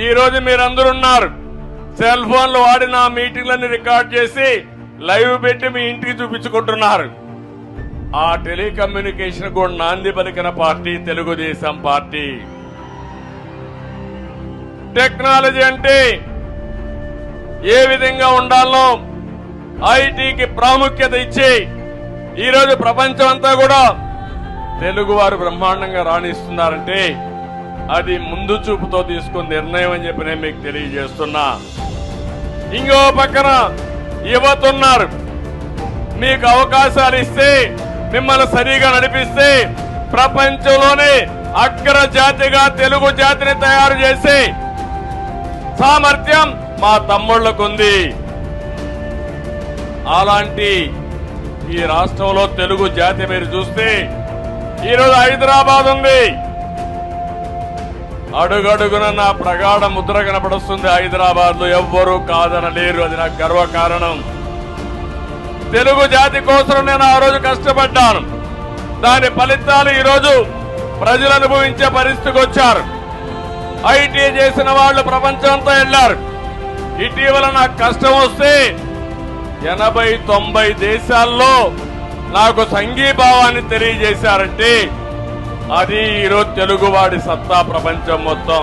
ఈ రోజు మీరందరూ ఉన్నారు, సెల్ ఫోన్లు వాడి నా మీటింగ్లన్నీ రికార్డ్ చేసి లైవ్ పెట్టి మీ ఇంటికి చూపించుకుంటున్నారు. ఆ టెలికమ్యూనికేషన్ కూడా నాంది పలికిన పార్టీ తెలుగుదేశం పార్టీ. టెక్నాలజీ అంటే ఏ విధంగా ఉండాలో ఐటీకి ప్రాముఖ్యత ఇచ్చి ఈరోజు ప్రపంచం అంతా కూడా తెలుగు వారు బ్రహ్మాండంగా రాణిస్తున్నారంటే అది ముందు చూపుతో తీసుకున్న నిర్ణయం అని చెప్పి నేను మీకు తెలియజేస్తున్నా. ఇంకో పక్కన యువత ఉన్నారు, మీకు అవకాశాలు ఇస్తే మిమ్మల్ని సరిగా నడిపిస్తే ప్రపంచంలోనే అగ్ర జాతిగా తెలుగు జాతిని తయారు చేసే సామర్థ్యం మా తమ్ముళ్లకుంది. అలాంటి ఈ రాష్ట్రంలో తెలుగు జాతి మీరు చూస్తే ఈరోజు హైదరాబాద్ ఉంది. అడుగడుగున నా ప్రగాఢ ముద్ర కనపడుస్తుంది. హైదరాబాద్ లో ఎవ్వరూ కాదనలేరు. అది నాకు గర్వకారణం. తెలుగు జాతి కోసం నేను ఆ రోజు కష్టపడ్డాను. దాని ఫలితాలు ఈరోజు ప్రజలు అనుభవించే పరిస్థితికి వచ్చారు. ఐటీ చేసిన వాళ్ళు ప్రపంచంతో వెళ్లారు. ఇటీవల నాకు కష్టం వస్తే 80-90 దేశాల్లో నాకు సంఘీభావాన్ని తెలియజేశారంటే అది ఈరోజు తెలుగువాడి సత్తా ప్రపంచం మొత్తం.